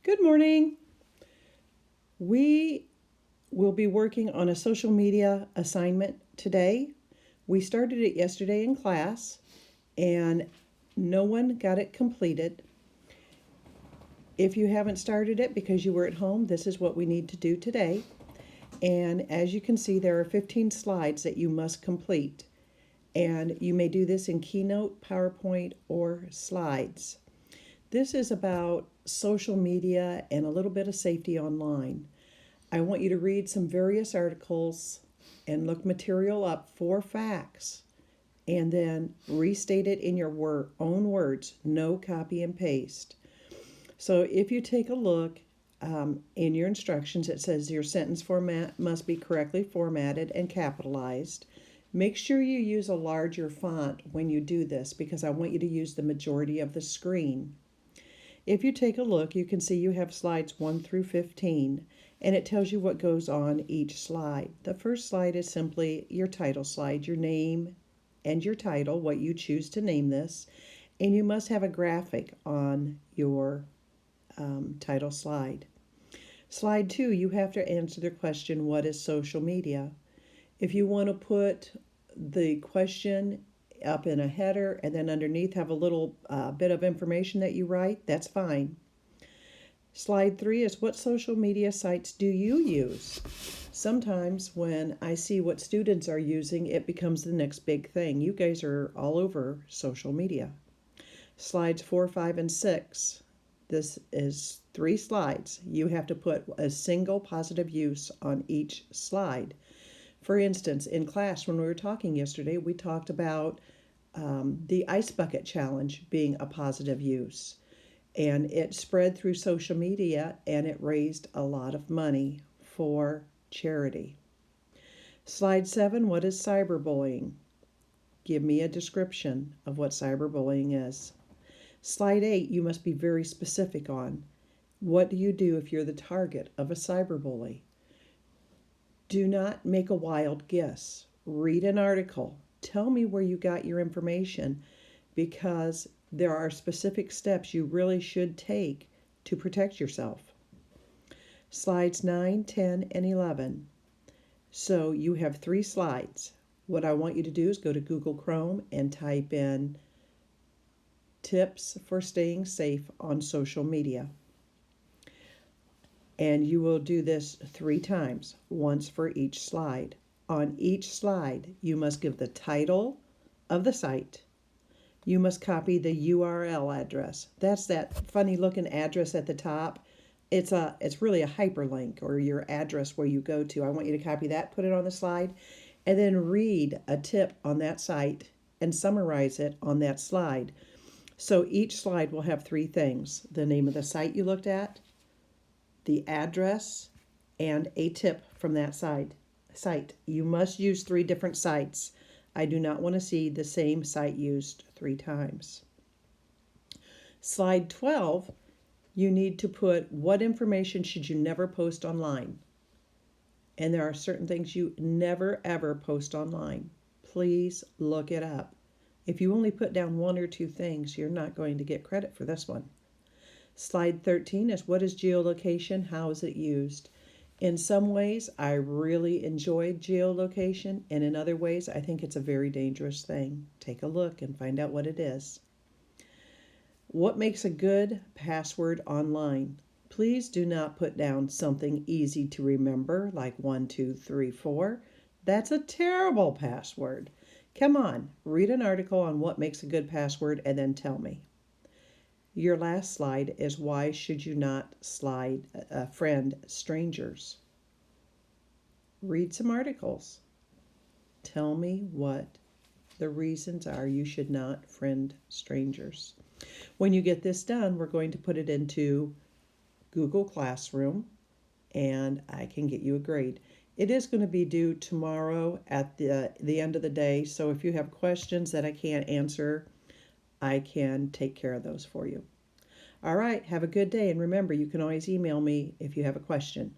Good morning. We will be working on a social media assignment today. We started it yesterday in class and no one got it completed. If you haven't started it because you were at home, this is what we need to do today. And as you can see, there are 15 slides that you must complete. And you may do this in Keynote, PowerPoint, or slides. This is about social media and a little bit of safety online. I want you to read some various articles and look material up for facts and then restate it in your own words, no copy and paste. So if you take a look in your instructions, it says your sentence format must be correctly formatted and capitalized. Make sure you use a larger font when you do this because I want you to use the majority of the screen. If you take a look, you can see you have slides 1 through 15, and it tells you what goes on each slide. The first slide is simply your title slide, your name and your title, what you choose to name this, and you must have a graphic on your title slide. Slide 2, you have to answer the question, what is social media? If you want to put the question up in a header and then underneath have a little bit of information that you write, that's fine. Slide 3 is what social media sites do you use? Sometimes when I see what students are using, it becomes the next big thing. You guys are all over social media. Slides 4, 5, and 6. This is 3 slides. You have to put a single positive use on each slide. For instance, in class when we were talking yesterday, we talked about the ice bucket challenge being a positive use. And it spread through social media and it raised a lot of money for charity. Slide 7, what is cyberbullying? Give me a description of what cyberbullying is. Slide 8, you must be very specific on what do you do if you're the target of a cyberbully? Do not make a wild guess. Read an article. Tell me where you got your information because there are specific steps you really should take to protect yourself. Slides 9, 10, and 11. So you have 3 slides. What I want you to do is go to Google Chrome and type in tips for staying safe on social media. And you will do this 3 times, once for each slide. On each slide, you must give the title of the site. You must copy the URL address. That's that funny looking address at the top. It's really a hyperlink or your address where you go to. I want you to copy that, put it on the slide, and then read a tip on that site and summarize it on that slide. So each slide will have 3 things: the name of the site you looked at, the address, and a tip from that site. You must use 3 different sites. I do not want to see the same site used 3 times. Slide 12, you need to put what information should you never post online. And there are certain things you never ever post online. Please look it up. If you only put down 1 or 2 things, you're not going to get credit for this one. Slide 13 is what is geolocation? How is it used? In some ways, I really enjoy geolocation, and in other ways, I think it's a very dangerous thing. Take a look and find out what it is. What makes a good password online? Please do not put down something easy to remember like 1, 2, 3, 4. That's a terrible password. Come on, read an article on what makes a good password and then tell me. Your last slide is why should you not friend strangers? Read some articles. Tell me what the reasons are you should not friend strangers. When you get this done, we're going to put it into Google Classroom and I can get you a grade. It is going to be due tomorrow at the end of the day, so if you have questions that I can't answer, I can take care of those for you. All right, have a good day, and remember, you can always email me if you have a question.